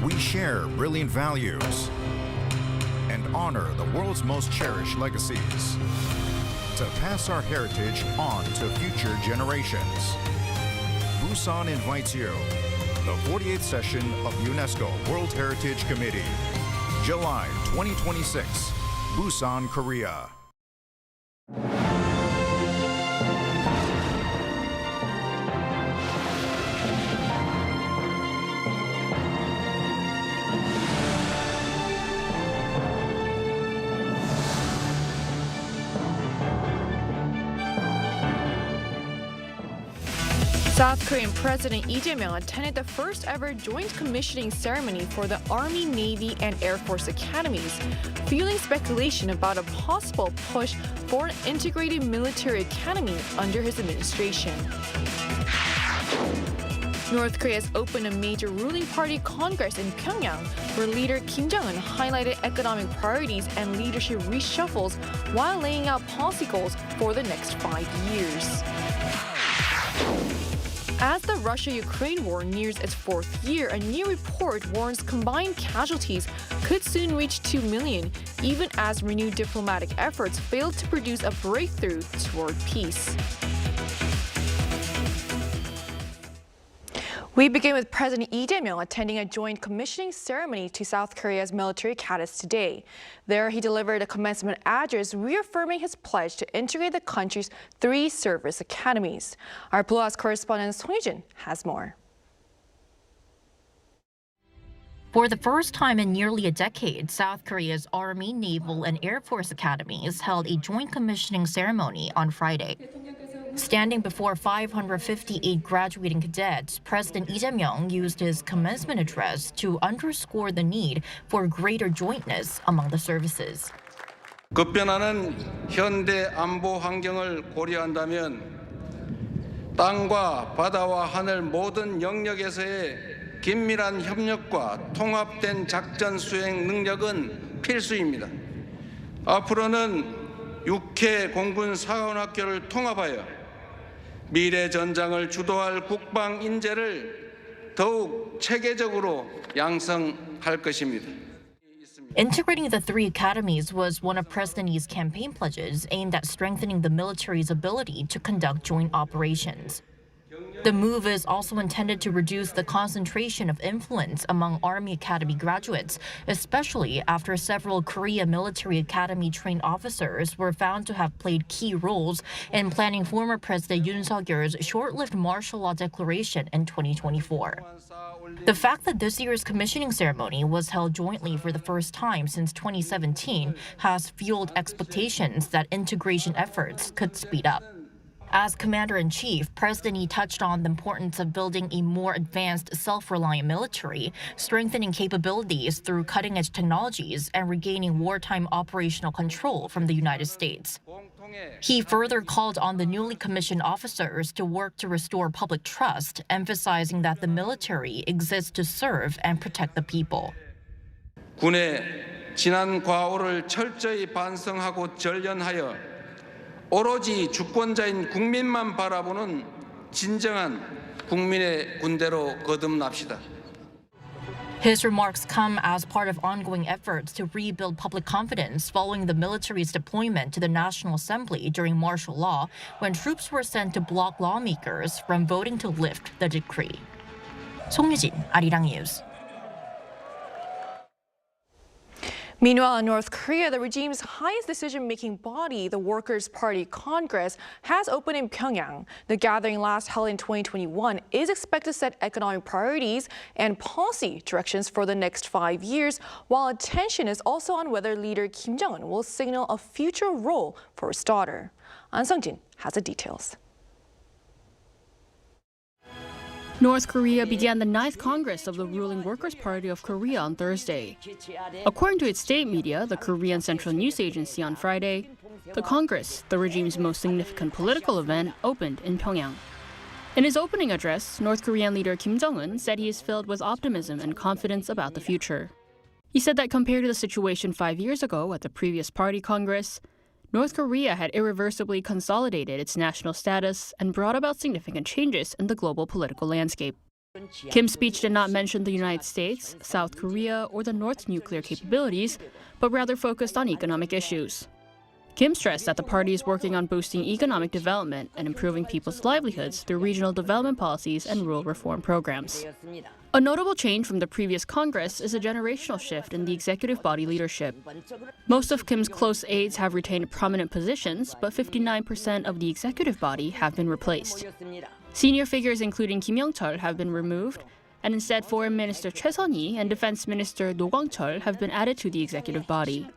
We share brilliant values and honor the world's most cherished legacies to pass our heritage on to future generations. Busan invites you, the 48th session of UNESCO World Heritage Committee, July 2026, Busan, Korea. South Korean President Lee Jae-myung attended the first ever joint commissioning ceremony for the Army, Navy, and Air Force academies, fueling speculation about a possible push for an integrated military academy under his administration. North Korea has opened a major ruling party congress in Pyongyang, where leader Kim Jong-un highlighted economic priorities and leadership reshuffles while laying out policy goals for the next 5 years. As the Russia-Ukraine war nears its 4th year, a new report warns combined casualties could soon reach 2 million, even as renewed diplomatic efforts failed to produce a breakthrough toward peace. We begin with President Lee Jae-myung attending a joint commissioning ceremony to South Korea's military cadets today. There, he delivered a commencement address reaffirming his pledge to integrate the country's 3 service academies. Our Blue House correspondent Song Hyun has more. For the first time in nearly a decade, South Korea's Army, Naval, and Air Force academies held a joint commissioning ceremony on Friday. Standing before 558 graduating cadets, President Lee Jae-myung used his commencement address to underscore the need for greater jointness among the services. 급변하는 현대 안보 환경을 고려한다면 땅과 바다와 하늘 모든 영역에서의 긴밀한 협력과 통합된 작전 수행 능력은 필수입니다. 앞으로는 6회 공군 사관학교를 통합하여 미래 전장을 주도할 국방 인재를 더욱 체계적으로 양성할 것입니다. Integrating the 3 academies was one of President Lee's campaign pledges aimed at strengthening the military's ability to conduct joint operations. The move is also intended to reduce the concentration of influence among Army Academy graduates, especially after several Korea Military Academy trained officers were found to have played key roles in planning former President Yoon Suk-yeol's short-lived martial law declaration in 2024. The fact that this year's commissioning ceremony was held jointly for the first time since 2017 has fueled expectations that integration efforts could speed up. As Commander-in-Chief, President Lee touched on the importance of building a more advanced, self-reliant military, strengthening capabilities through cutting-edge technologies, and regaining wartime operational control from the United States. He further called on the newly commissioned officers to work to restore public trust, emphasizing that the military exists to serve and protect the people. 군의 지난 과오를 철저히 반성하고 전련하여 오로지 주권자인 국민만 바라보는 진정한 국민의 군대로 거듭납시다. His remarks come as part of ongoing efforts to rebuild public confidence following the military's deployment to the National Assembly during martial law, when troops were sent to block lawmakers from voting to lift the decree. 송유진, Arirang News. Meanwhile, in North Korea, the regime's highest decision-making body, the Workers' Party Congress, has opened in Pyongyang. The gathering, last held in 2021, is expected to set economic priorities and policy directions for the next 5 years, while attention is also on whether leader Kim Jong-un will signal a future role for his daughter. An Sung-jin has the details. North Korea began the 9th Congress of the ruling Workers' Party of Korea on Thursday. According to its state media, the Korean Central News Agency, on Friday, the Congress, the regime's most significant political event, opened in Pyongyang. In his opening address, North Korean leader Kim Jong-un said he is filled with optimism and confidence about the future. He said that compared to the situation 5 years ago at the previous party Congress, North Korea had irreversibly consolidated its national status and brought about significant changes in the global political landscape. Kim's speech did not mention the United States, South Korea, or the North's nuclear capabilities, but rather focused on economic issues. Kim stressed that the party is working on boosting economic development and improving people's livelihoods through regional development policies and rural reform programs. A notable change from the previous Congress is a generational shift in the executive body leadership. Most of Kim's close aides have retained prominent positions, but 59% of the executive body have been replaced. Senior figures including Kim Young-chul have been removed, and instead Foreign Minister Choi Sun-hee and Defense Minister No Kwang-chul have been added to the executive body.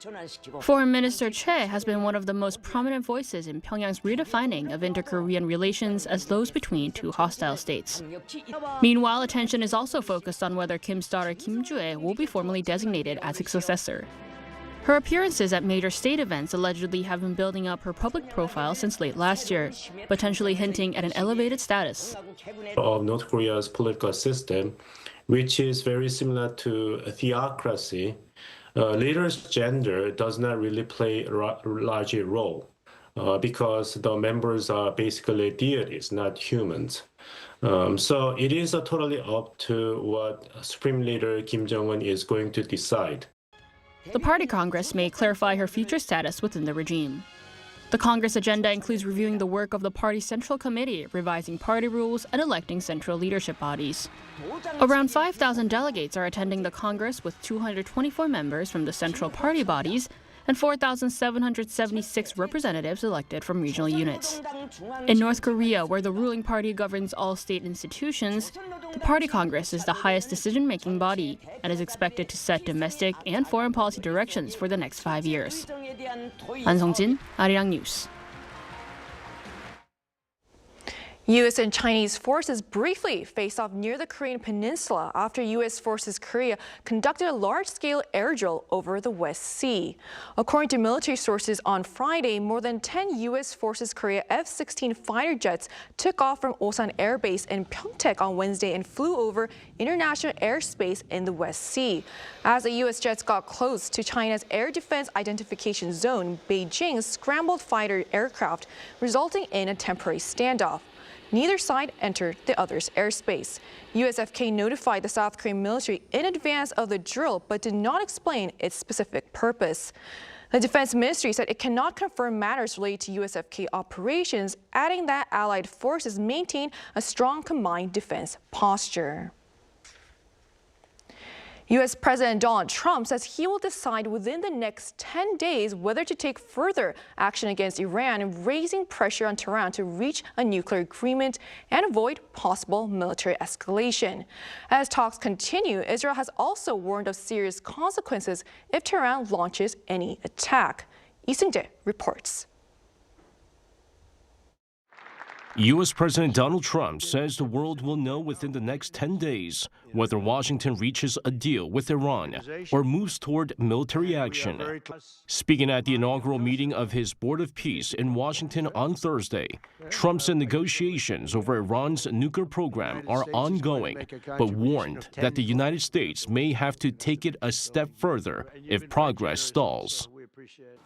Foreign Minister Choi has been one of the most prominent voices in Pyongyang's redefining of inter-Korean relations as those between two hostile states. Meanwhile, attention is also focused on whether Kim's daughter Kim Joo-ae will be formally designated as his successor. Her appearances at major state events allegedly have been building up her public profile since late last year, potentially hinting at an elevated status. Of North Korea's political system, which is very similar to a theocracy, leader's gender does not really play a large role because the members are basically deities, not humans. So it is totally up to what Supreme Leader Kim Jong-un is going to decide. The party Congress may clarify her future status within the regime. The Congress agenda includes reviewing the work of the party's Central Committee, revising party rules, and electing central leadership bodies. Around 5,000 delegates are attending the Congress, with 224 members from the central party bodies and 4,776 representatives elected from regional units. In North Korea, where the ruling party governs all state institutions, the Party Congress is the highest decision-making body and is expected to set domestic and foreign policy directions for the next 5 years. An Sung-jin, Arirang News. U.S. and Chinese forces briefly faced off near the Korean peninsula after U.S. forces Korea conducted a large-scale air drill over the West Sea. According to military sources on Friday, more than 10 U.S. forces Korea F-16 fighter jets took off from Osan Air Base in Pyeongtaek on Wednesday and flew over international airspace in the West Sea. As the U.S. jets got close to China's Air Defense Identification Zone, Beijing scrambled fighter aircraft, resulting in a temporary standoff. Neither side entered the other's airspace. USFK notified the South Korean military in advance of the drill, but did not explain its specific purpose. The Defense Ministry said it cannot confirm matters related to USFK operations, adding that allied forces maintain a strong combined defense posture. U.S. President Donald Trump says he will decide within the next 10 days whether to take further action against Iran, raising pressure on Tehran to reach a nuclear agreement and avoid possible military escalation. As talks continue, Israel has also warned of serious consequences if Tehran launches any attack. Lee Seung-jae reports. U.S. President Donald Trump says the world will know within the next 10 days whether Washington reaches a deal with Iran or moves toward military action. Speaking at the inaugural meeting of his Board of Peace in Washington on Thursday, Trump said negotiations over Iran's nuclear program are ongoing, but warned that the United States may have to take it a step further if progress stalls.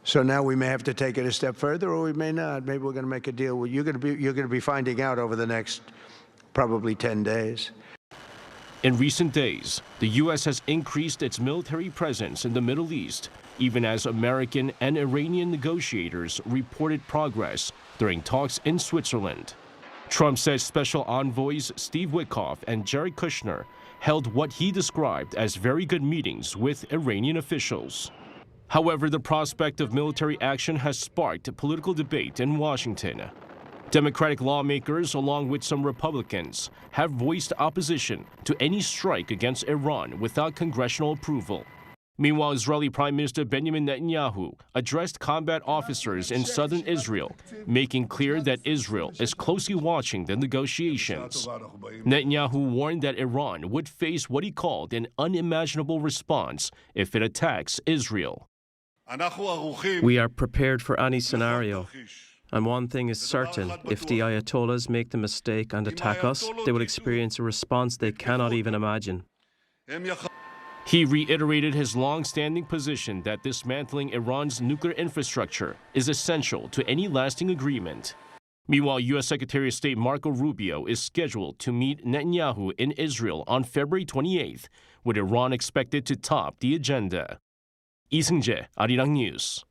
So now we may have to take it a step further, or we may not. Maybe we're going to make a deal. You're going to be finding out over the next probably 10 days. In recent days, the U.S. has increased its military presence in the Middle East, even as American and Iranian negotiators reported progress during talks in Switzerland. Trump says Special Envoys Steve Witkoff and Jared Kushner held what he described as very good meetings with Iranian officials. However, the prospect of military action has sparked political debate in Washington. Democratic lawmakers, along with some Republicans, have voiced opposition to any strike against Iran without congressional approval. Meanwhile, Israeli Prime Minister Benjamin Netanyahu addressed combat officers in southern Israel, making clear that Israel is closely watching the negotiations. Netanyahu warned that Iran would face what he called an unimaginable response if it attacks Israel. We are prepared for any scenario. And one thing is certain, if the Ayatollahs make the mistake and attack us, they will experience a response they cannot even imagine. He reiterated his long-standing position that dismantling Iran's nuclear infrastructure is essential to any lasting agreement. Meanwhile, U.S. Secretary of State Marco Rubio is scheduled to meet Netanyahu in Israel on February 28th, with Iran expected to top the agenda. 이승재, Arirang News.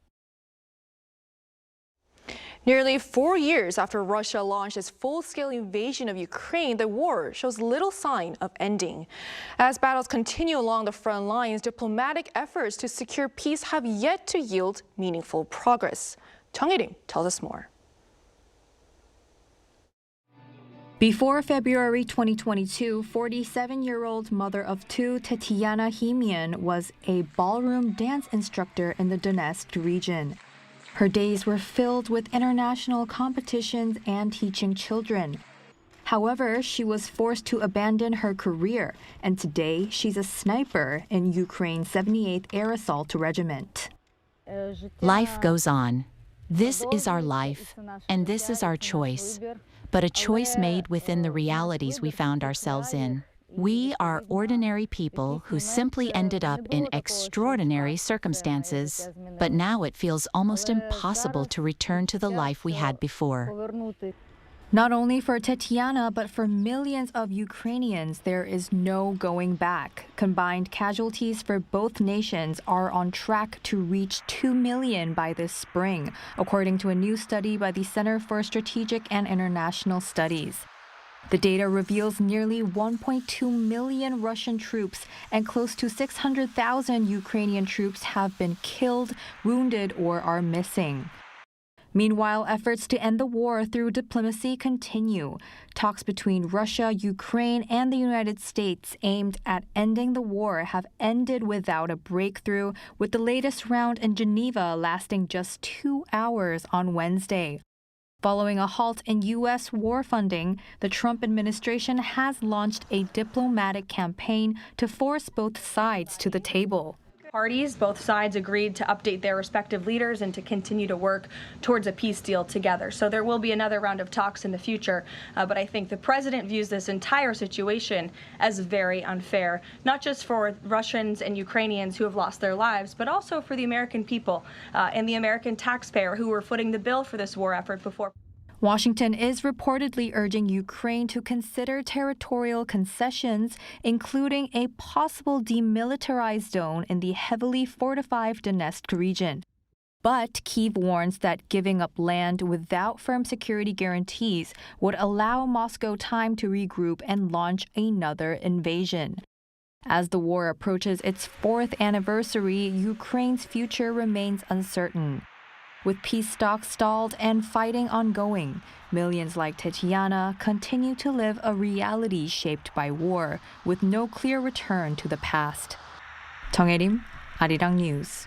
Nearly 4 years after Russia launched its full-scale invasion of Ukraine, the war shows little sign of ending. As battles continue along the front lines, diplomatic efforts to secure peace have yet to yield meaningful progress. Chung Il-im tells us more. Before February 2022, 47-year-old mother of two Tetiana Himian was a ballroom dance instructor in the Donetsk region. Her days were filled with international competitions and teaching children. However, she was forced to abandon her career, and today she's a sniper in Ukraine's 78th Air Assault Regiment. Life goes on. This is our life, and this is our choice, but a choice made within the realities we found ourselves in. We are ordinary people who simply ended up in extraordinary circumstances, but now it feels almost impossible to return to the life we had before. Not only for Tetiana, but for millions of Ukrainians, there is no going back. Combined casualties for both nations are on track to reach 2 million by this spring, according to a new study by the Center for Strategic and International Studies. The data reveals nearly 1.2 million Russian troops and close to 600,000 Ukrainian troops have been killed, wounded, or are missing. Meanwhile, efforts to end the war through diplomacy continue. Talks between Russia, Ukraine, and the United States aimed at ending the war have ended without a breakthrough, with the latest round in Geneva lasting just 2 hours on Wednesday. Following a halt in U.S. war funding, the Trump administration has launched a diplomatic campaign to force both sides to the table. Parties, both sides agreed to update their respective leaders and to continue to work towards a peace deal together. So there will be another round of talks in the future, but I think the president views this entire situation as very unfair, not just for Russians and Ukrainians who have lost their lives, but also for the American people and the American taxpayer who were footing the bill for this war effort before. Washington is reportedly urging Ukraine to consider territorial concessions, including a possible demilitarized zone in the heavily fortified Donetsk region. But Kyiv warns that giving up land without firm security guarantees would allow Moscow time to regroup and launch another invasion. As the war approaches its 4th anniversary, Ukraine's future remains uncertain. With peace talks stalled and fighting ongoing, millions like Tetiana continue to live a reality shaped by war, with no clear return to the past. Chung Il-im, Arirang News.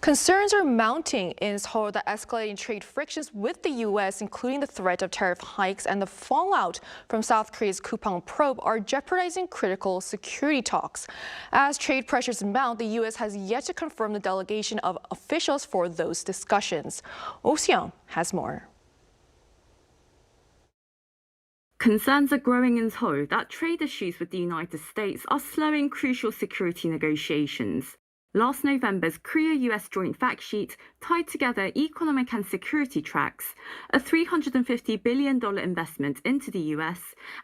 Concerns are mounting in Seoul that escalating trade frictions with the U.S., including the threat of tariff hikes and the fallout from South Korea's Kupang probe, are jeopardizing critical security talks. As trade pressures mount, the U.S. has yet to confirm the delegation of officials for those discussions. Oh Seung has more. Concerns are growing in Seoul that trade issues with the United States are slowing crucial security negotiations. Last November's Korea-US joint fact sheet tied together economic and security tracks, a $350 billion investment into the US,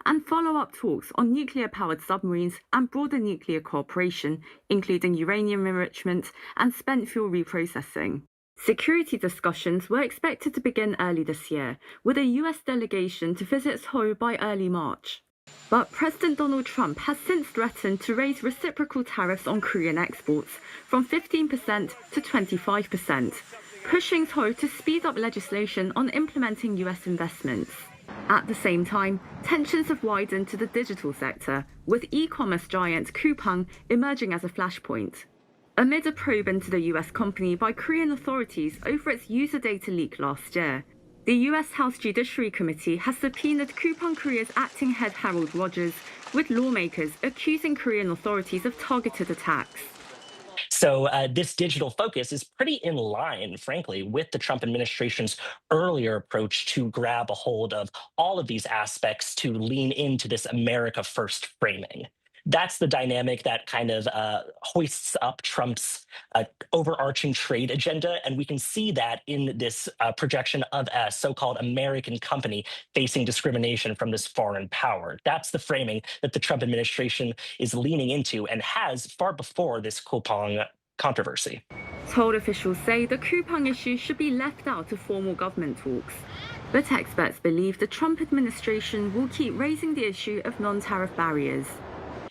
and follow-up talks on nuclear-powered submarines and broader nuclear cooperation, including uranium enrichment and spent fuel reprocessing. Security discussions were expected to begin early this year, with a US delegation to visit Seoul by early March. But President Donald Trump has since threatened to raise reciprocal tariffs on Korean exports from 15% to 25%, pushing Seoul to speed up legislation on implementing US investments. At the same time, tensions have widened to the digital sector, with e-commerce giant Kupang emerging as a flashpoint. Amid a probe into the US company by Korean authorities over its user data leak last year, the U.S. House Judiciary Committee has subpoenaed Kupang Korea's acting head Harold Rogers, with lawmakers accusing Korean authorities of targeted attacks. So this digital focus is pretty in line, frankly, with the Trump administration's earlier approach to grab a hold of all of these aspects to lean into this America First framing. That's the dynamic that kind of hoists up Trump's overarching trade agenda. And we can see that in this projection of a so-called American company facing discrimination from this foreign power. That's the framing that the Trump administration is leaning into and has far before this coupon controversy. Seoul officials say the coupon issue should be left out of formal government talks. But experts believe the Trump administration will keep raising the issue of non-tariff barriers.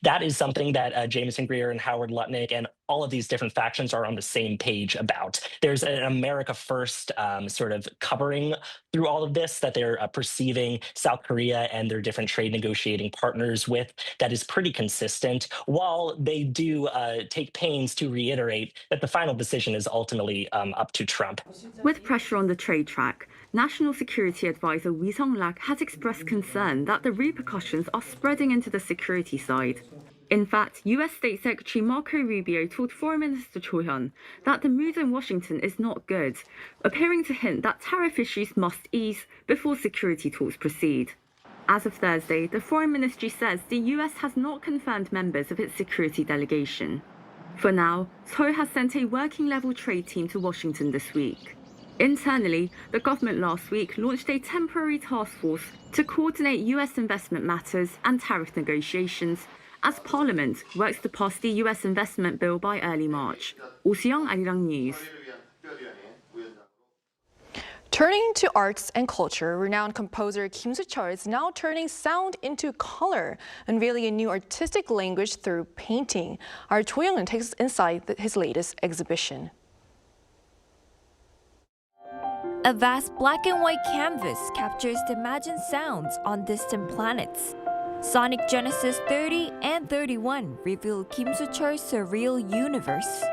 That is something that Jameson Greer and Howard Lutnick and all of these different factions are on the same page about. There's an America First sort of covering through all of this that they're perceiving South Korea and their different trade negotiating partners with that is pretty consistent, while they do take pains to reiterate that the final decision is ultimately up to Trump. With pressure on the trade track, National Security Advisor Wee Sung-lak has expressed concern that the repercussions are spreading into the security side. In fact, US State Secretary Marco Rubio told Foreign Minister Cho Hyun that the mood in Washington is not good, appearing to hint that tariff issues must ease before security talks proceed. As of Thursday, the Foreign Ministry says the US has not confirmed members of its security delegation. For now, Seoul has sent a working-level trade team to Washington this week. Internally, the government last week launched a temporary task force to coordinate US investment matters and tariff negotiations as Parliament works to pass the US investment bill by early March. Oh Soo-young, Arirang News. Turning to arts and culture, renowned composer Kim Soo-chul is now turning sound into color, unveiling a new artistic language through painting. Our Cho Young-eun takes us inside his latest exhibition. A vast black and white canvas captures the imagined sounds on distant planets. Sonic Genesis 30 and 31 reveal Kim Soo-chul's surreal universe.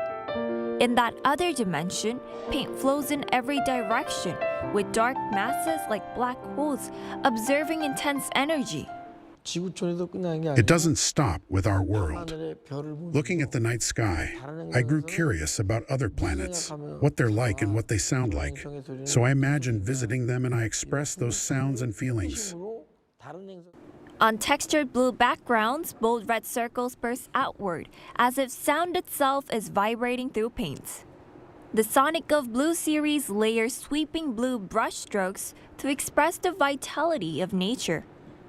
In that other dimension, paint flows in every direction, with dark masses like black holes observing intense energy. It doesn't stop with our world. Looking at the night sky, I grew curious about other planets, what they're like and what they sound like. So I imagined visiting them and I expressed those sounds and feelings. On textured blue backgrounds, bold red circles burst outward, as if sound itself is vibrating through paints. The Sonic of Blue series layers sweeping blue brushstrokes to express the vitality of nature.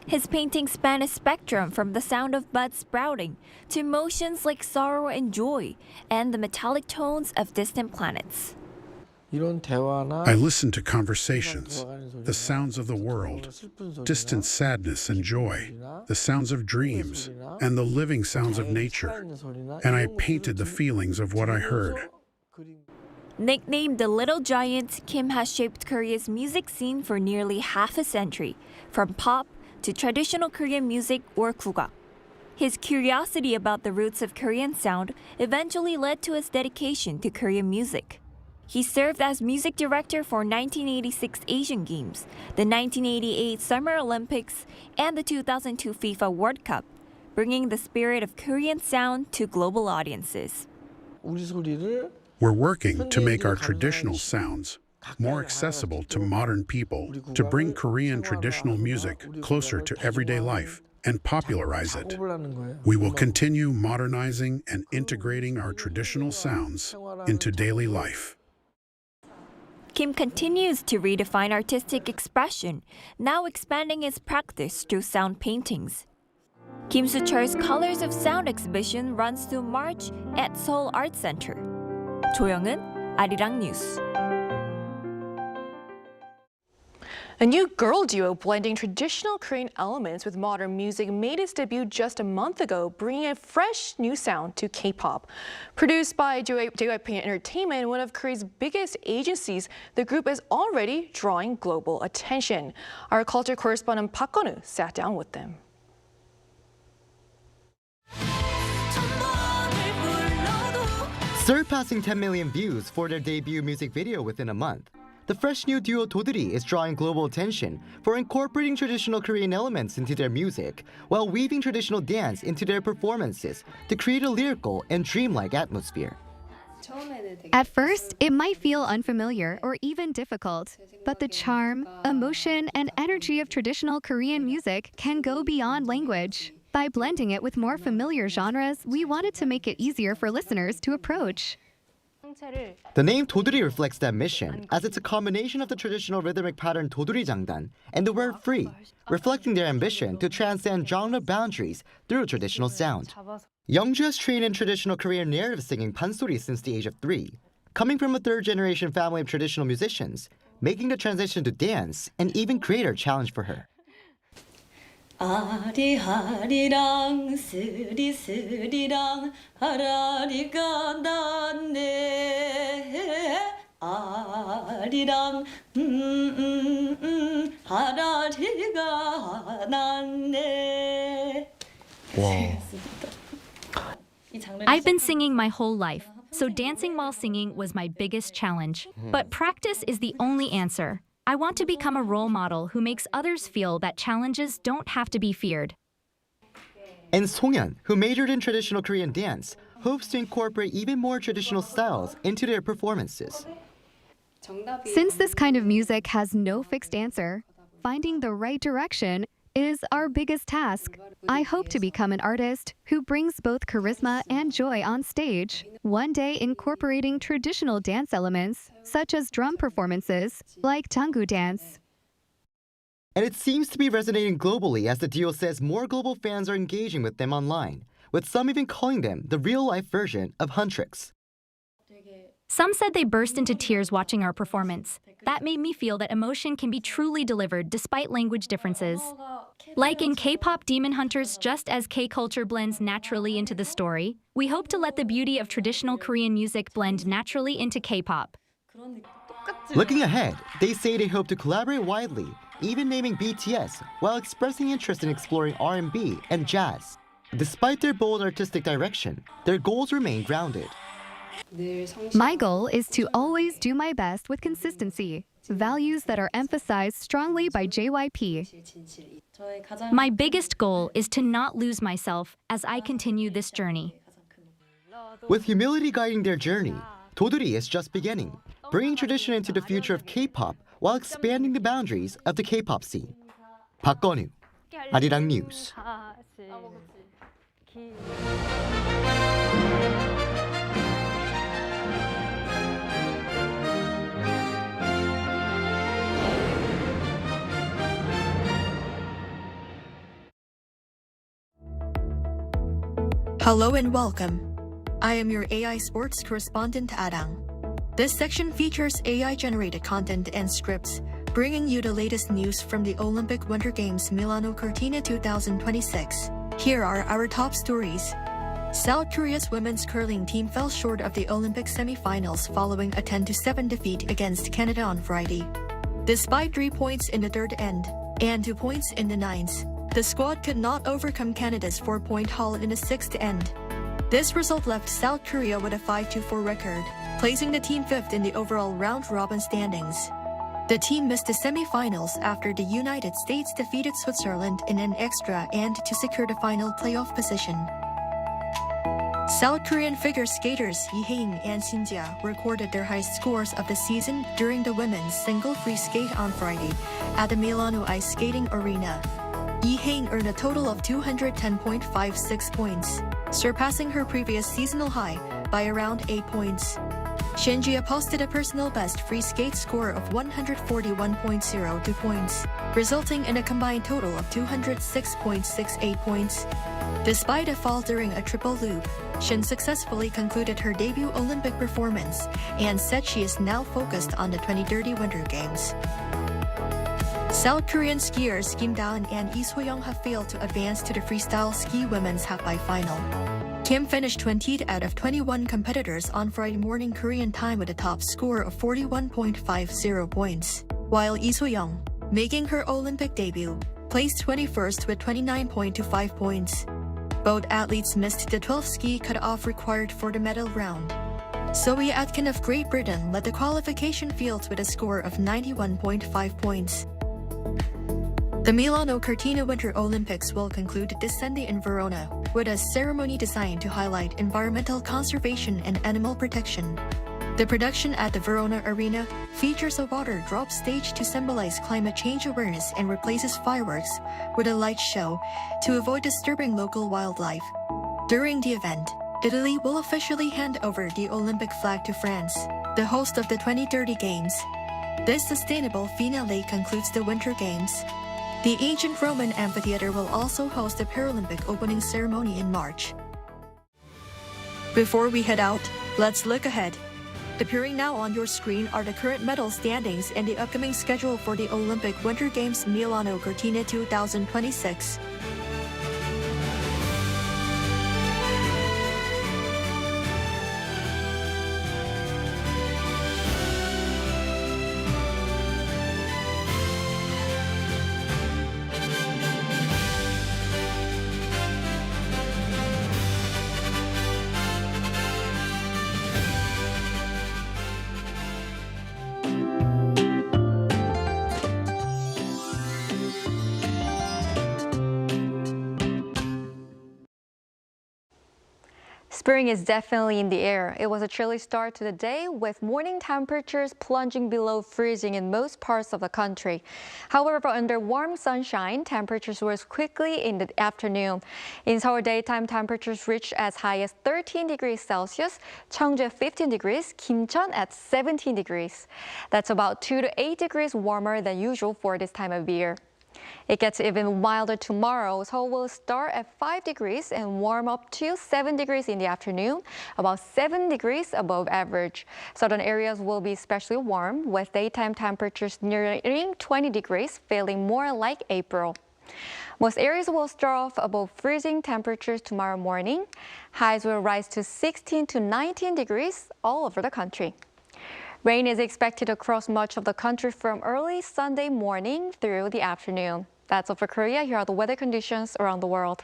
His paintings span a spectrum from the sound of buds sprouting to emotions like sorrow and joy, and the metallic tones of distant planets. I listened to conversations, the sounds of the world, distant sadness and joy, the sounds of dreams, and the living sounds of nature. And I painted the feelings of what I heard. Nicknamed the Little Giant, Kim has shaped Korea's music scene for nearly half a century, from pop to traditional Korean music or kugak. His curiosity about the roots of Korean sound eventually led to his dedication to Korean music. He served as music director for 1986 Asian Games, the 1988 Summer Olympics, and the 2002 FIFA World Cup, bringing the spirit of Korean sound to global audiences. We're working to make our traditional sounds more accessible to modern people, to bring Korean traditional music closer to everyday life and popularize it. We will continue modernizing and integrating our traditional sounds into daily life. Kim continues to redefine artistic expression, now expanding his practice through sound paintings. Kim Soo-chul's Colors of Sound exhibition runs through March at Seoul Art Center. Cho Young-eun, Arirang News. A new girl duo blending traditional Korean elements with modern music made its debut just a month ago, bringing a fresh new sound to K-pop. Produced by JYP Entertainment, one of Korea's biggest agencies, the group is already drawing global attention. Our culture correspondent Park Gun-woo sat down with them. Surpassing 10 million views for their debut music video within a month, the fresh new duo dodree is drawing global attention for incorporating traditional Korean elements into their music while weaving traditional dance into their performances to create a lyrical and dreamlike atmosphere. At first, it might feel unfamiliar or even difficult, but the charm, emotion, and energy of traditional Korean music can go beyond language. By blending it with more familiar genres, we wanted to make it easier for listeners to approach. The name dodree reflects that mission, as it's a combination of the traditional rhythmic pattern dodree 장단 and the word free, reflecting their ambition to transcend genre boundaries through traditional sound. Youngju has trained in traditional Korean narrative singing pansori since the age of 3, coming from a third-generation family of traditional musicians, making the transition to dance an even greater challenge for her. 아리랑 스리랑 하라리가 났네 아리랑 하라리가 났네. I've been singing my whole life, so dancing while singing was my biggest challenge. But practice is the only answer. I want to become a role model who makes others feel that challenges don't have to be feared. And Songhyun, who majored in traditional Korean dance, hopes to incorporate even more traditional styles into their performances. Since this kind of music has no fixed answer, finding the right direction is our biggest task. I hope to become an artist who brings both charisma and joy on stage, one day incorporating traditional dance elements, such as drum performances, like Tangu dance. And it seems to be resonating globally as the duo says more global fans are engaging with them online, with some even calling them the real-life version of HUNTR. Some said they burst into tears watching our performance. That made me feel that emotion can be truly delivered despite language differences. Like in K-pop Demon Hunters, just as K-culture blends naturally into the story, we hope to let the beauty of traditional Korean music blend naturally into K-pop. Looking ahead, they say they hope to collaborate widely, even naming BTS, while expressing interest in exploring R&B and jazz. Despite their bold artistic direction, their goals remain grounded. My goal is to always do my best with consistency, values that are emphasized strongly by JYP. My biggest goal is to not lose myself as I continue this journey. With humility guiding their journey, dodree is just beginning, bringing tradition into the future of K-pop while expanding the boundaries of the K-pop scene. Park Gon-woo, Arirang News. Hello and welcome. I am your AI sports correspondent, Arirang. This section features AI-generated content and scripts, bringing you the latest news from the Olympic Winter Games Milano Cortina 2026. Here are our top stories. South Korea's women's curling team fell short of the Olympic semi-finals following a 10-7 defeat against Canada on Friday. Despite 3 points in the third end and 2 points in the ninth, the squad could not overcome Canada's 4-point haul in the sixth end. This result left South Korea with a 5-4 record, placing the team fifth in the overall round-robin standings. The team missed the semi-finals after the United States defeated Switzerland in an extra end to secure the final playoff position. South Korean figure skaters Lee Hae-in and Shin-ja recorded their highest scores of the season during the women's single free skate on Friday at the Milano Ice Skating Arena. Lee Hae-in earned a total of 210.56 points, surpassing her previous seasonal high by around 8 points. Shin-ja posted a personal best free skate score of 141.02 points, resulting in a combined total of 206.68 points. Despite a fall during a triple loop, Shin successfully concluded her debut Olympic performance and said she is now focused on the 2030 Winter Games. South Korean skiers Kim Da-eun and Lee So-young have failed to advance to the freestyle ski women's half-pipe final. Kim finished 20th out of 21 competitors on Friday morning Korean time with a top score of 41.50 points, while Lee So-young, making her Olympic debut, placed 21st with 29.25 points. Both athletes missed the 12th ski cut-off required for the medal round. Zoe Atkin of Great Britain led the qualification fields with a score of 91.5 points. The Milano Cortina Winter Olympics will conclude this Sunday in Verona, with a ceremony designed to highlight environmental conservation and animal protection. The production at the Verona Arena features a water drop stage to symbolize climate change awareness and replaces fireworks with a light show to avoid disturbing local wildlife. During the event, Italy will officially hand over the Olympic flag to France, the host of the 2030 Games. This sustainable finale concludes the Winter Games. The ancient Roman amphitheater will also host the Paralympic opening ceremony in March. Before we head out, let's look ahead. Appearing now on your screen are the current medal standings and the upcoming schedule for the Olympic Winter Games Milano Cortina 2026. Spring is definitely in the air. It was a chilly start to the day with morning temperatures plunging below freezing in most parts of the country. However, under warm sunshine, temperatures rose quickly in the afternoon. In Seoul, daytime temperatures reached as high as 13 degrees Celsius, Cheongju 15 degrees, Kimcheon at 17 degrees. That's about 2 to 8 degrees warmer than usual for this time of year. It gets even milder tomorrow. Seoul will start at 5 degrees and warm up to 7 degrees in the afternoon, about 7 degrees above average. Southern areas will be especially warm, with daytime temperatures nearing 20 degrees, feeling more like April. Most areas will start off above freezing temperatures tomorrow morning. Highs will rise to 16 to 19 degrees all over the country. Rain is expected across much of the country from early Sunday morning through the afternoon. That's all for Korea. Here are the weather conditions around the world.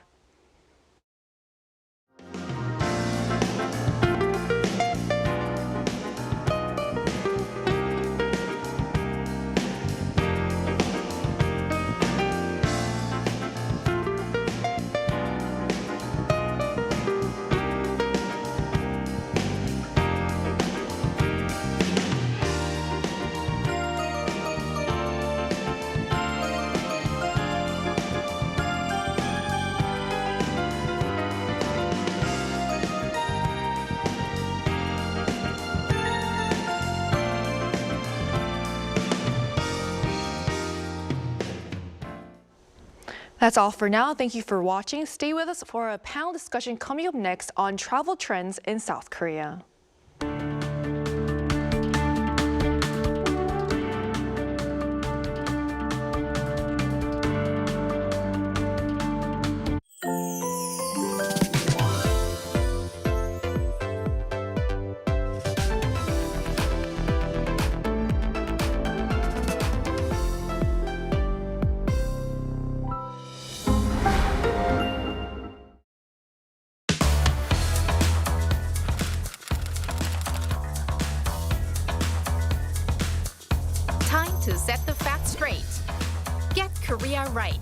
That's all for now. Thank you for watching. Stay with us for a panel discussion coming up next on travel trends in South Korea. To set the facts straight. Get Korea right.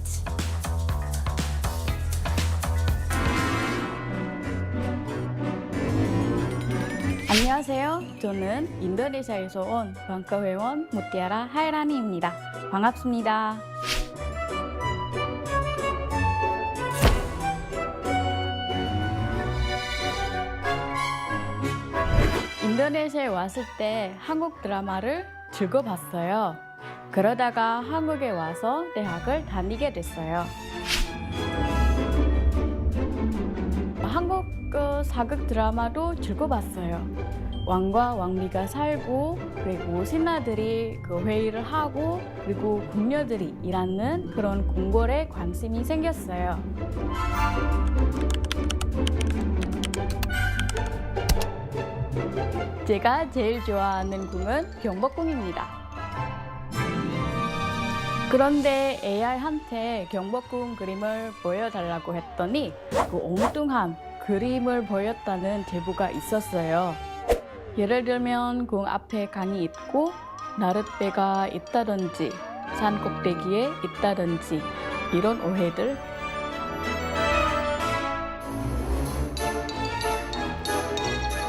안녕하세요. 저는 인도네시아에서 온 방과회원 무티아라 하이라니입니다. 반갑습니다. 인도네시아에 왔을 때 한국 드라마를 즐겨봤어요. 그러다가 한국에 와서 대학을 다니게 됐어요. 한국 사극 드라마도 즐겨봤어요. 왕과 왕비가 살고 그리고 신하들이 회의를 하고 그리고 궁녀들이 일하는 그런 궁궐에 관심이 생겼어요. 제가 제일 좋아하는 궁은 경복궁입니다. 그런데 AI한테 경복궁 그림을 보여달라고 했더니 그 엉뚱한 그림을 보였다는 제보가 있었어요. 예를 들면 궁 앞에 강이 있고 나룻배가 있다든지 산 꼭대기에 있다든지 이런 오해들.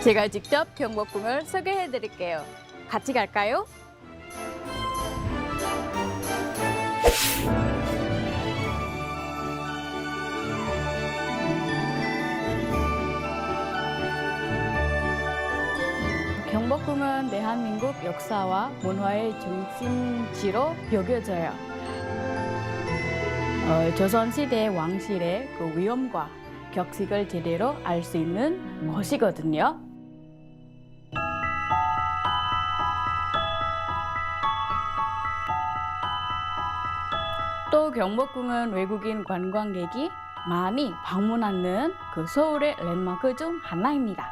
제가 직접 경복궁을 소개해 드릴게요. 같이 갈까요? 경복궁은 대한민국 역사와 문화의 중심지로 여겨져요. 조선시대 왕실의 그 위엄과 격식을 제대로 알 수 있는 곳이거든요. 또 경복궁은 외국인 관광객이 많이 방문하는 그 서울의 랜드마크 중 하나입니다.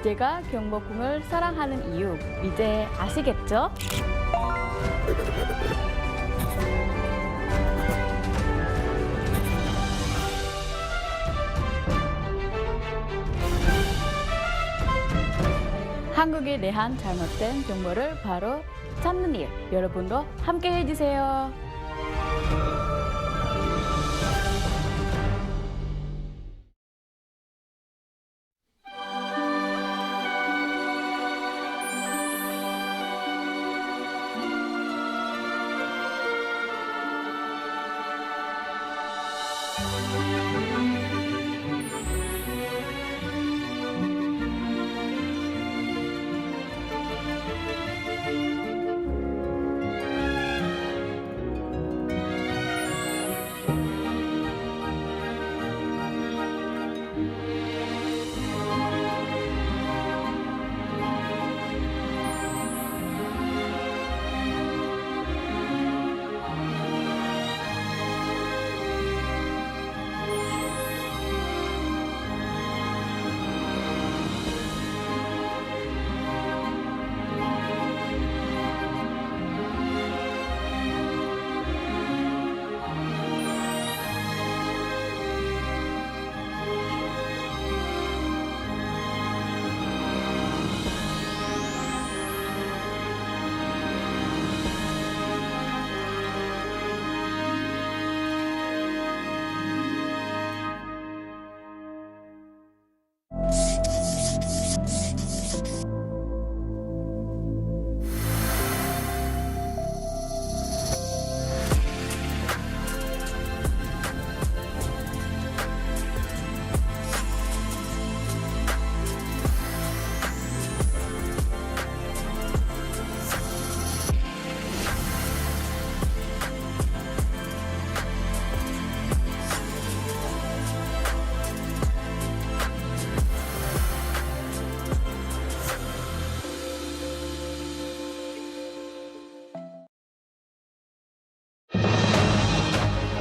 제가 경복궁을 사랑하는 이유 이제 아시겠죠? 한국에 대한 잘못된 정보를 바로 찾는 일, 여러분도 함께 해주세요.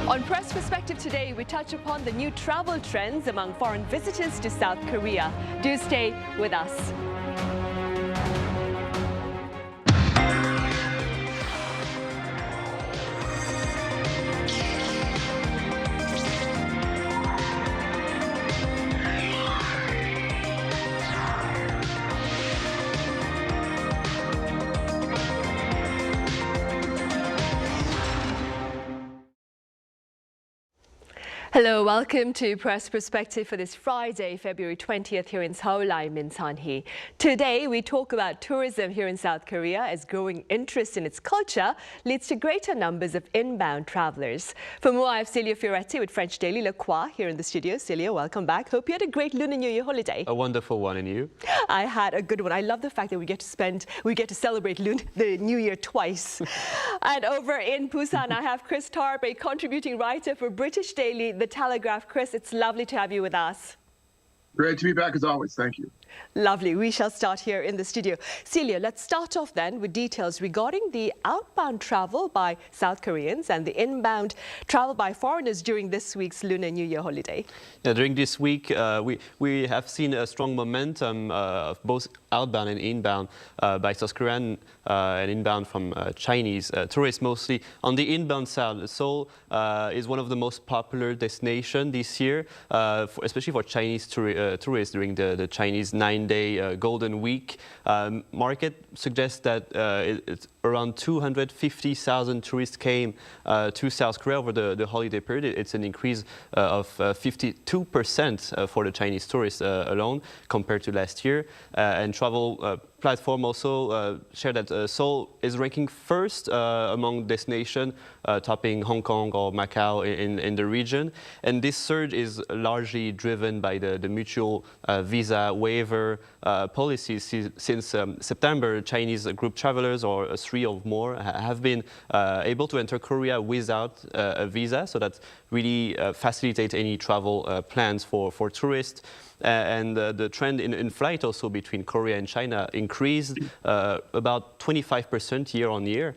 On Press Perspective today, we touch upon the new travel trends among foreign visitors to South Korea. Do stay with us. Hello, welcome to Press Perspective for this Friday, February 20th here in Seoul. I'm Min San-hee. Today, we talk about tourism here in South Korea as growing interest in its culture leads to greater numbers of inbound travelers. For more, I have Celia Fioretti with French Daily Le Croix here in the studio. Celia, welcome back. Hope you had a great Lunar New Year holiday. A wonderful one, and you? I had a good one. I love the fact that we get to celebrate the New Year twice. And over in Busan, I have Chris Tarp, a contributing writer for British Daily The Telegraph. Chris, it's lovely to have you with us. Great to be back as always. Thank you. Lovely. We shall start here in the studio. Celia, let's start off then with details regarding the outbound travel by South Koreans and the inbound travel by foreigners during this week's Lunar New Year holiday. Yeah, during this week, we have seen a strong momentum of both outbound and inbound by South Korean and inbound from Chinese tourists mostly. On the inbound side, Seoul is one of the most popular destinations this year, especially for Chinese tourists during the Chinese 9-day Golden Week. Market suggests that it's around 250,000 tourists came to South Korea over the holiday period. It's an increase of 52% for the Chinese tourists alone compared to last year. And travel platform also shared that Seoul is ranking first among destinations, topping Hong Kong or Macau in the region. And this surge is largely driven by the mutual visa waiver policies. Since September, Chinese group travelers, or 3 or more, have been able to enter Korea without a visa, so that really facilitates any travel plans for tourists. And the trend in flight also between Korea and China increased about 25% year on year,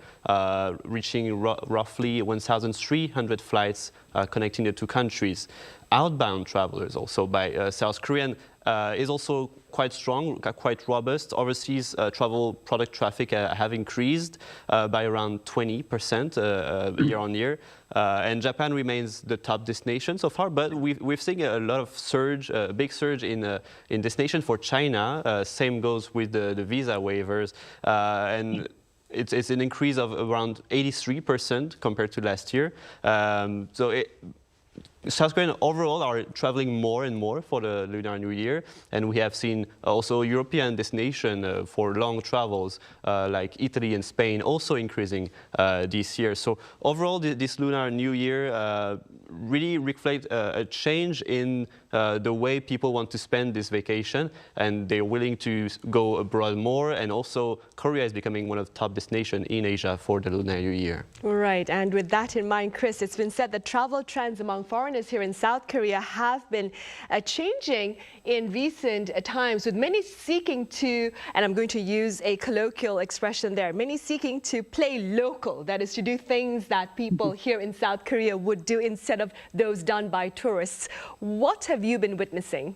reaching roughly 1,300 flights connecting the two countries. Outbound travelers also by South Korean is also quite strong, quite robust. Overseas travel product traffic have increased by around 20% year on year. And Japan remains the top destination so far, but we've seen a lot of surge, a big surge in destination for China. Same goes with the visa waivers. And it's an increase of around 83% compared to last year. South Koreans overall are traveling more and more for the Lunar New Year, and we have seen also European destination for long travels like Italy and Spain also increasing this year. So overall, this Lunar New Year really reflects a change in the way people want to spend this vacation, and they're willing to go abroad more. And also, Korea is becoming one of the top destinations in Asia for the Lunar New Year. Right, and with that in mind, Chris, it's been said that travel trends among foreigners here in South Korea have been changing in recent times, with many seeking to, and I'm going to use a colloquial expression there, many seeking to play local, that is to do things that people here in South Korea would do instead of those done by tourists. What have you been witnessing?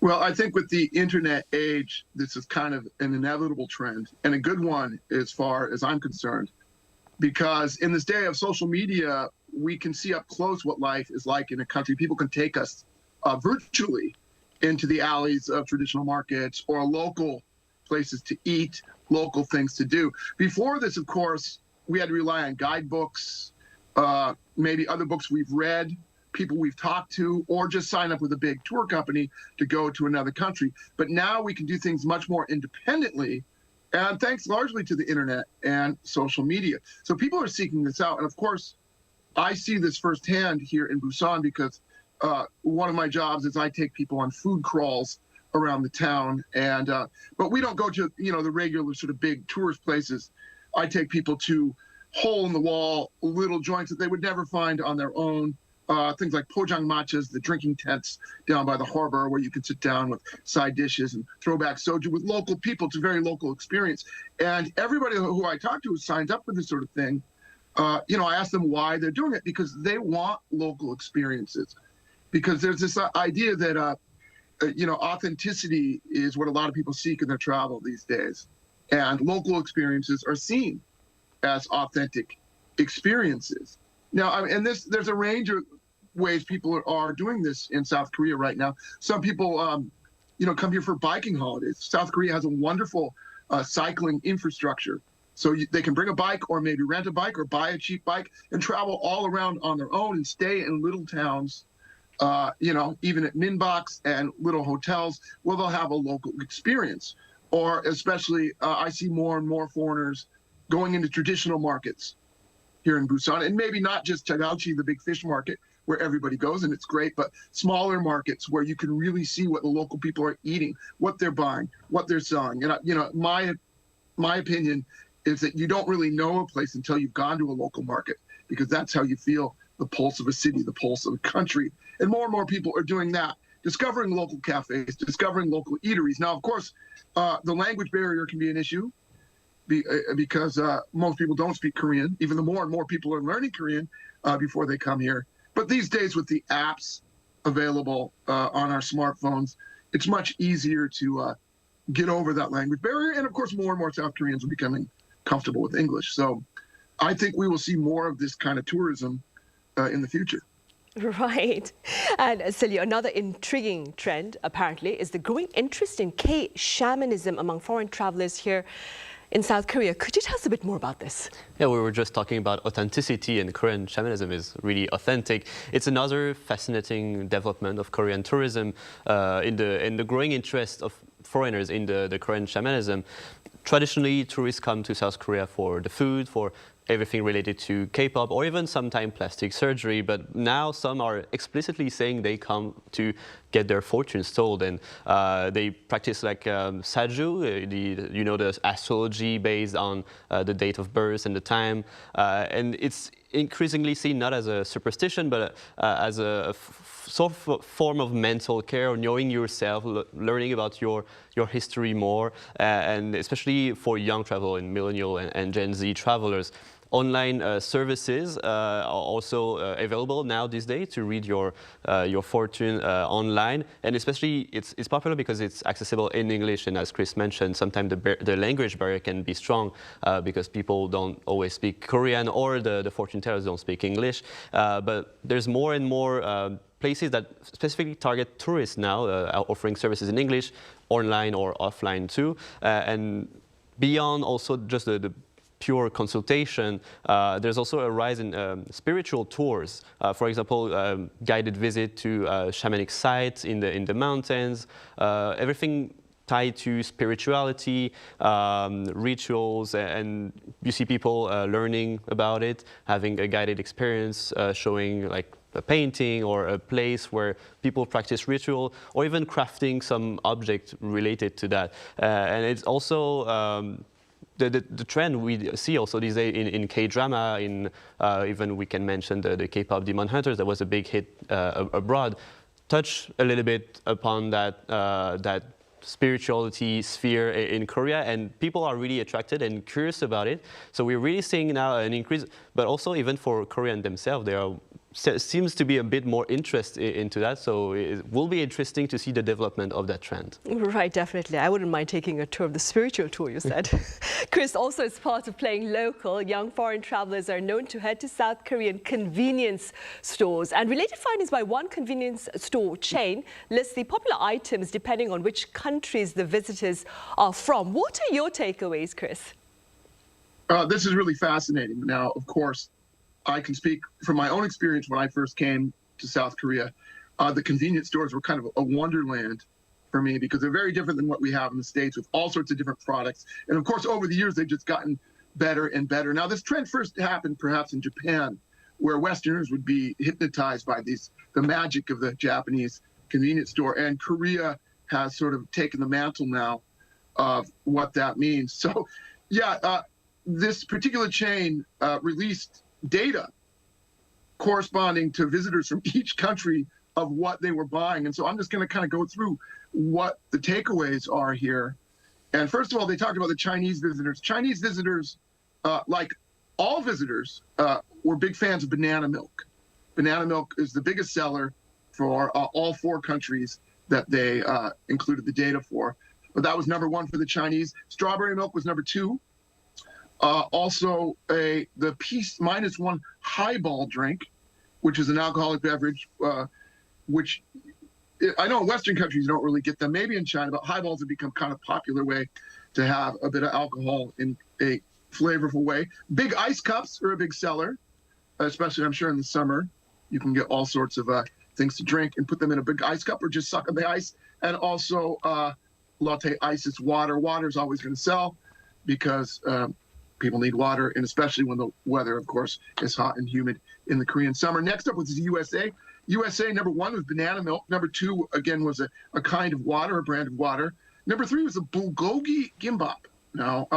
Well, I think with the internet age, this is kind of an inevitable trend, and a good one as far as I'm concerned, because in this day of social media, we can see up close what life is like in a country. People can take us virtually into the alleys of traditional markets or local places to eat, local things to do. Before this, of course, we had to rely on guidebooks, maybe other books we've read, people we've talked to, or just sign up with a big tour company to go to another country. But now we can do things much more independently, and thanks largely to the internet and social media. So people are seeking this out. And of course, I see this firsthand here in Busan, because one of my jobs is I take people on food crawls around the town. And but we don't go to, the regular sort of big tourist places. I take people to hole-in-the-wall little joints that they would never find on their own. Things like pojang matchas, the drinking tents down by the harbor where you can sit down with side dishes and throw back soju with local people. It's a very local experience. And everybody who I talk to who signs up for this sort of thing, I ask them why they're doing it, because they want local experiences. Because there's this idea that, authenticity is what a lot of people seek in their travel these days. And local experiences are seen as authentic experiences. Now, there's a range of ways people are doing this in South Korea right now. Some people, come here for biking holidays. South Korea has a wonderful cycling infrastructure. So they can bring a bike, or maybe rent a bike, or buy a cheap bike and travel all around on their own and stay in little towns, even at minbox and little hotels where they'll have a local experience. Or especially, I see more and more foreigners going into traditional markets here in Busan, and maybe not just Chagaochi, the big fish market where everybody goes and it's great, but smaller markets where you can really see what the local people are eating, what they're buying, what they're selling. And my opinion is that you don't really know a place until you've gone to a local market, because that's how you feel the pulse of a city, the pulse of a country. And more people are doing that, discovering local cafes, discovering local eateries. Now, of course, the language barrier can be an issue, because most people don't speak Korean, even though more and more people are learning Korean before they come here. But these days, with the apps available on our smartphones, it's much easier to get over that language barrier. And of course, more and more South Koreans are becoming comfortable with English. So I think we will see more of this kind of tourism in the future. Right. And Celia, another intriguing trend, apparently, is the growing interest in K-shamanism among foreign travelers here in South Korea. Could you tell us a bit more about this? Yeah, we were just talking about authenticity, and Korean shamanism is really authentic. It's another fascinating development of Korean tourism in the growing interest of foreigners in the Korean shamanism. Traditionally, tourists come to South Korea for the food, for everything related to K-pop, or even sometimes plastic surgery. But now some are explicitly saying they come to get their fortunes told, and they practice like Saju, the astrology based on the date of birth and the time, and it's increasingly seen not as a superstition, but as a sort of form of mental care, or knowing yourself, learning about your history more, and especially for young travel and millennial and Gen Z travelers. Online services are also available now these days to read your fortune online, and especially it's popular because it's accessible in English. And as Chris mentioned, sometimes the language barrier can be strong because people don't always speak Korean, or the fortune tellers don't speak English. But there's more and more places that specifically target tourists now, offering services in English, online or offline too, and beyond also just the pure consultation, there's also a rise in spiritual tours. For example, guided visit to shamanic sites in the mountains, everything tied to spirituality, rituals, and you see people learning about it, having a guided experience, showing like a painting or a place where people practice ritual, or even crafting some object related to that. And it's also the trend we see also these days in K-drama, even we can mention the K-pop Demon Hunters, that was a big hit abroad, touch a little bit upon that spirituality sphere in Korea, and people are really attracted and curious about it. So we're really seeing now an increase, but also even for Korean themselves, there seems to be a bit more interest into that. So it will be interesting to see the development of that trend. Right, definitely. I wouldn't mind taking a tour of the spiritual tour, you said. Chris, also as part of playing local, young foreign travelers are known to head to South Korean convenience stores. And related findings by one convenience store chain lists the popular items depending on which countries the visitors are from. What are your takeaways, Chris? This is really fascinating. Now, of course, I can speak from my own experience when I first came to South Korea. The convenience stores were kind of a wonderland for me, because they're very different than what we have in the States, with all sorts of different products. And of course, over the years, they've just gotten better and better. Now, this trend first happened perhaps in Japan, where Westerners would be hypnotized by the magic of the Japanese convenience store. And Korea has sort of taken the mantle now of what that means. So, yeah, this particular chain released data corresponding to visitors from each country of what they were buying. And so I'm just going to kind of go through what the takeaways are here. And first of all, they talked about the Chinese visitors. Chinese visitors, like all visitors, were big fans of banana milk. Banana milk is the biggest seller for all four countries that they included the data for. But that was number 1 for the Chinese. Strawberry milk was number 2. Also, the Peace -1 highball drink, which is an alcoholic beverage, which I know in Western countries you don't really get them, maybe in China, but highballs have become kind of a popular way to have a bit of alcohol in a flavorful way. Big ice cups are a big seller, especially I'm sure in the summer. You can get all sorts of things to drink and put them in a big ice cup, or just suck on the ice. And also latte ice is water. Water is always going to sell because people need water, and especially when the weather, of course, is hot and humid in the Korean summer. Next up was the USA. USA, number 1 was banana milk. Number 2, again, was a kind of water, a brand of water. Number 3 was the bulgogi gimbap. Now,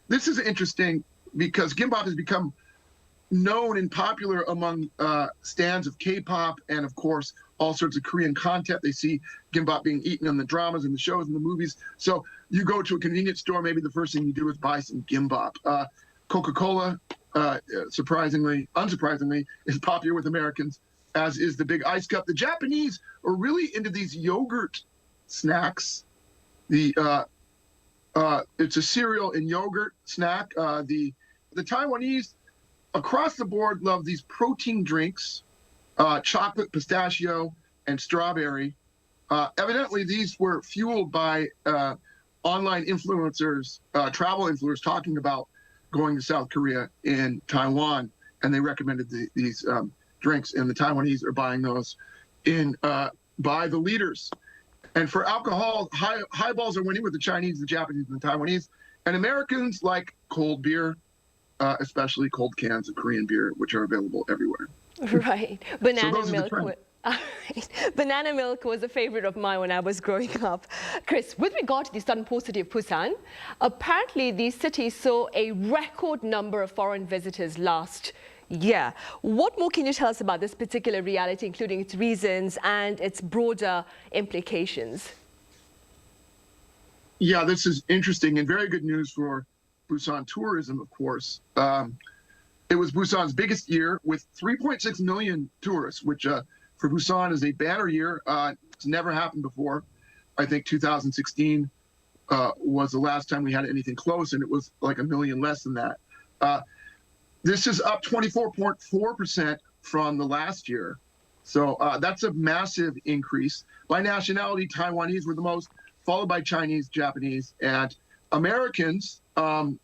this is interesting because gimbap has become known and popular among stands of K-pop and, of course, all sorts of Korean content. They see gimbap being eaten in the dramas and the shows and the movies. So you go to a convenience store, maybe the first thing you do is buy some gimbap. Coca-Cola, unsurprisingly, is popular with Americans, as is the big ice cup. The Japanese are really into these yogurt snacks. It's a cereal and yogurt snack. The Taiwanese across the board love these protein drinks. chocolate, pistachio, and strawberry. Evidently, these were fueled by online influencers, travel influencers talking about going to South Korea in Taiwan, and they recommended these drinks, and the Taiwanese are buying those by the liters. And for alcohol, highballs are winning with the Chinese, the Japanese, and the Taiwanese. And Americans like cold beer, especially cold cans of Korean beer, which are available everywhere. Right. Banana So milk. Banana milk was a favorite of mine when I was growing up. Chris, with regard to the Southern port city of Busan, apparently the city saw a record number of foreign visitors last year. What more can you tell us about this particular reality, including its reasons and its broader implications? Yeah, this is interesting and very good news for Busan tourism, of course. It was Busan's biggest year with 3.6 million tourists, which for Busan is a banner year. It's never happened before. I think 2016 was the last time we had anything close, and it was like a million less than that. This is up 24.4% from the last year. So that's a massive increase. By nationality, Taiwanese were the most, followed by Chinese, Japanese, and Americans. And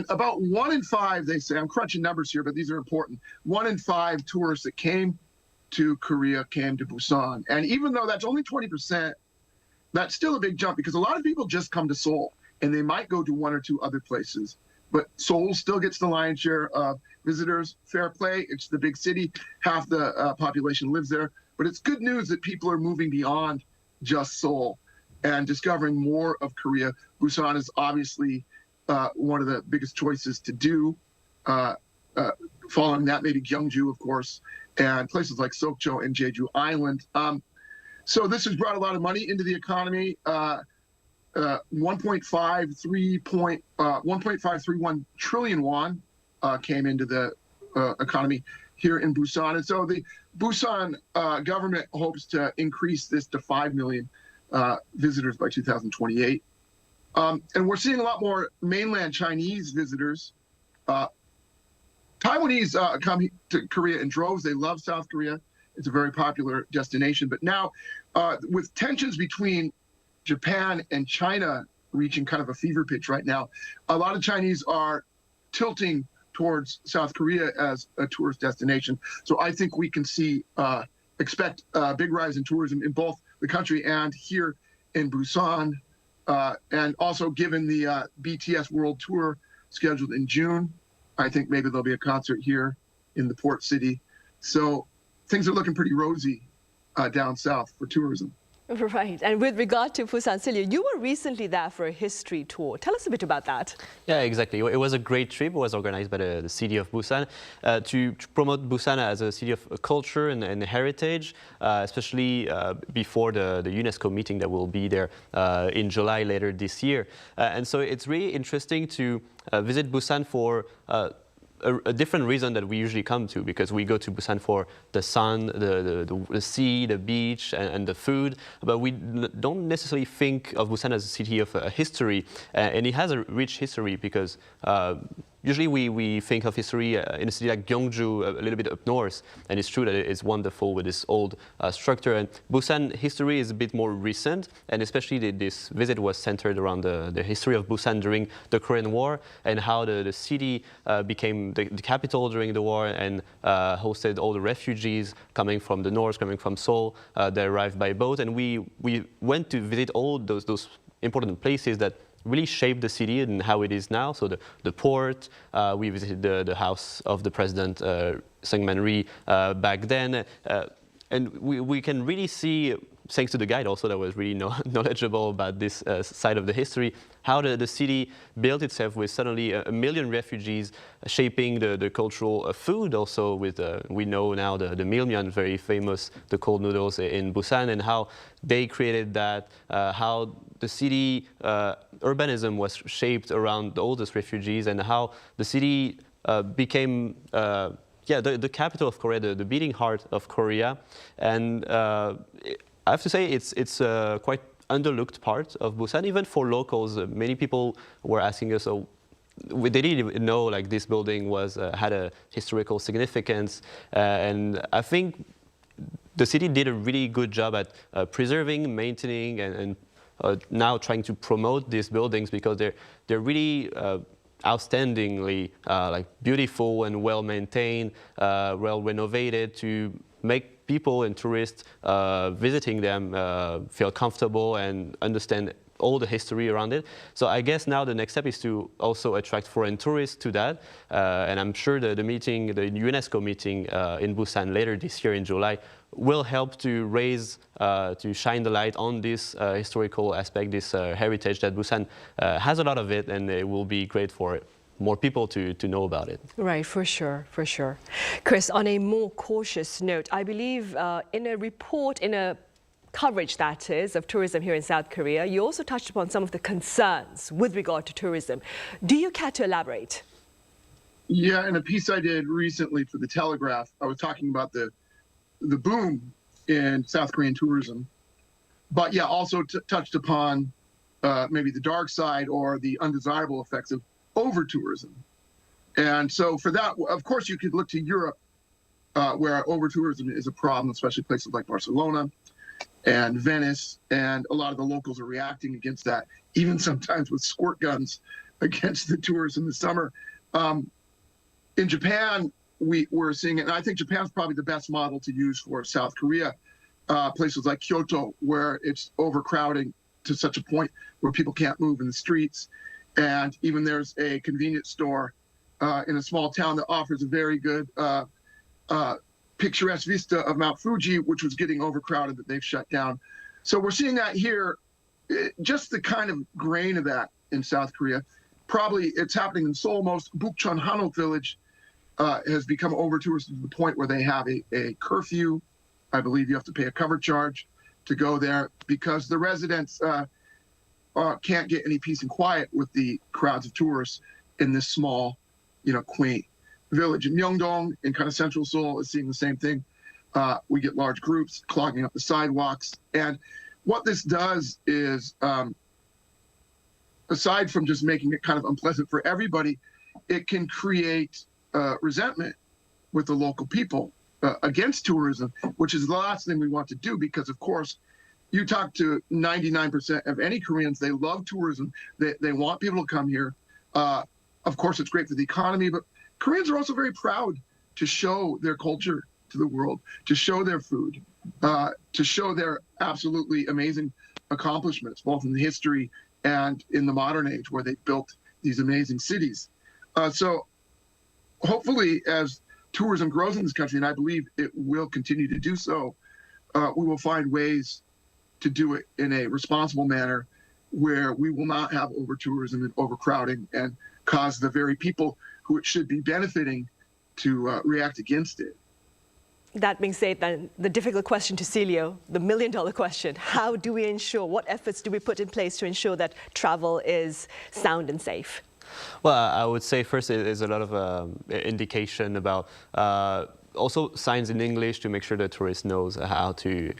about 1 in 5, they say, I'm crunching numbers here, but these are important. 1 in 5 tourists that came to Korea came to Busan. And even though that's only 20%, that's still a big jump because a lot of people just come to Seoul and they might go to 1 or 2 other places. But Seoul still gets the lion's share of visitors. Fair play. It's the big city. Half the population lives there. But it's good news that people are moving beyond just Seoul and discovering more of Korea. Busan is obviously one of the biggest choices to do. Following that, maybe Gyeongju, of course, and places like Soo-chul and Jeju Island. So this has brought a lot of money into the economy. 1.531 trillion won came into the economy here in Busan. And so the Busan government hopes to increase this to 5 million visitors by 2028. And we're seeing a lot more mainland Chinese visitors. Taiwanese come to Korea in droves. They love South Korea. It's a very popular destination. But now, with tensions between Japan and China reaching kind of a fever pitch right now, a lot of Chinese are tilting towards South Korea as a tourist destination. So I think we can expect a big rise in tourism in both the country and here in Busan. And also given the BTS World Tour scheduled in June, I think maybe there'll be a concert here in the port city. So things are looking pretty rosy down south for tourism. Right. And with regard to Busan, Celia, you were recently there for a history tour. Tell us a bit about that. Yeah, exactly. It was a great trip. It was organized by the city of Busan to promote Busan as a city of culture and heritage, especially before the UNESCO meeting that will be there in July later this year. And so it's really interesting to visit Busan for a different reason that we usually come to, because we go to Busan for the sun, the sea, the beach, and the food, but we don't necessarily think of Busan as a city of history, and it has a rich history because usually we think of history in a city like Gyeongju, a little bit up north, and it's true that it's wonderful with this old structure. And Busan history is a bit more recent, and especially this visit was centered around the history of Busan during the Korean War and how the city became the capital during the war and hosted all the refugees coming from the north, coming from Seoul. They arrived by boat, and we went to visit all those important places that really shaped the city and how it is now. So the port, we visited the house of the president, Seungman Rhee, back then. And we can really see, thanks to the guide also that was really knowledgeable about this side of the history, how the city built itself with suddenly 1 million refugees, shaping the cultural food also with, we know now the milmyeon, very famous, the cold noodles in Busan, and how they created that, how the city urbanism was shaped around all those refugees, and how the city became the capital of Korea, the beating heart of Korea. And I have to say it's quite underlooked part of Busan, even for locals. Many people were asking us, oh, they didn't even know like this building was had a historical significance, and I think the city did a really good job at preserving, maintaining, and now trying to promote these buildings because they're really outstandingly like beautiful and well maintained, well renovated to make people and tourists visiting them feel comfortable and understand all the history around it. So I guess now the next step is to also attract foreign tourists to that. And I'm sure the meeting, the UNESCO meeting in Busan later this year in July, will help to raise, to shine the light on this historical aspect, this heritage that Busan has a lot of it, and it will be great for more people to know about it. Right, for sure, for sure. Chris, on a more cautious note, I believe in a report, in a coverage, that is, of tourism here in South Korea, you also touched upon some of the concerns with regard to tourism. Do you care to elaborate? Yeah, in a piece I did recently for The Telegraph, I was talking about the boom in South Korean tourism, but yeah, also touched upon maybe the dark side or the undesirable effects of over-tourism. And so for that, of course, you could look to Europe, where over-tourism is a problem, especially places like Barcelona and Venice, and a lot of the locals are reacting against that, even sometimes with squirt guns against the tourists in the summer. In Japan, we're seeing it, and I think Japan's probably the best model to use for South Korea. Places like Kyoto, where it's overcrowding to such a point where people can't move in the streets. And even there's a convenience store in a small town that offers a very good picturesque vista of Mount Fuji, which was getting overcrowded that they've shut down. So we're seeing that here, just the kind of grain of that in South Korea. Probably it's happening in Seoul. Most Bukchon Hanok village has become over-touristed to the point where they have a curfew. I believe you have to pay a cover charge to go there because the residents can't get any peace and quiet with the crowds of tourists in this small, quaint village. In Myeongdong, in kind of central Seoul, is seeing the same thing. We get large groups clogging up the sidewalks. And what this does is, aside from just making it kind of unpleasant for everybody, it can create resentment with the local people against tourism, which is the last thing we want to do because, of course, you talk to 99% of any Koreans, they love tourism. They want people to come here. Of course, it's great for the economy, but Koreans are also very proud to show their culture to the world, to show their food, to show their absolutely amazing accomplishments, both in the history and in the modern age where they built these amazing cities. So hopefully as tourism grows in this country, and I believe it will continue to do so, we will find ways to do it in a responsible manner where we will not have over-tourism and overcrowding and cause the very people who it should be benefiting to react against it. That being said, then, the difficult question to Celio, the million-dollar question, how do we ensure, what efforts do we put in place to ensure that travel is sound and safe? Well, I would say first there's a lot of indication about also signs in English to make sure the tourist knows how to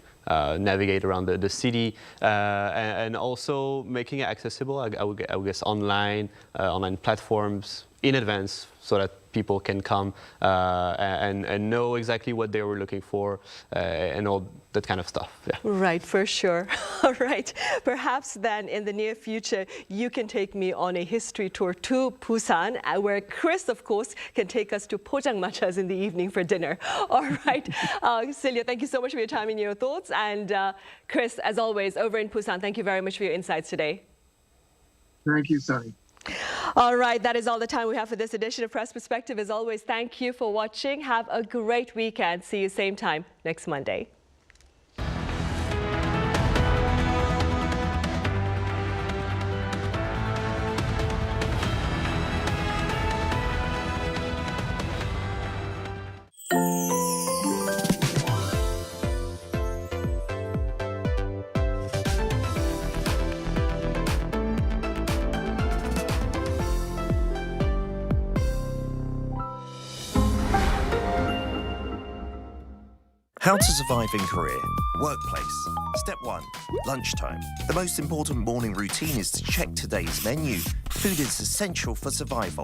navigate around the city, and also making it accessible, I would guess online platforms in advance so that people can come and know exactly what they were looking for and all that kind of stuff. Yeah. Right, for sure. All right. Perhaps then in the near future, you can take me on a history tour to Busan, where Chris, of course, can take us to Pojangmachas in the evening for dinner. All right. Celia, thank you so much for your time and your thoughts. And Chris, as always, over in Busan, thank you very much for your insights today. Thank you, Sunny. All right, that is all the time we have for this edition of Press Perspective. As always, thank you for watching. Have a great weekend. See you same time next Monday. How to survive in Korea. Workplace. Step 1. Lunchtime. The most important morning routine is to check today's menu. Food is essential for survival.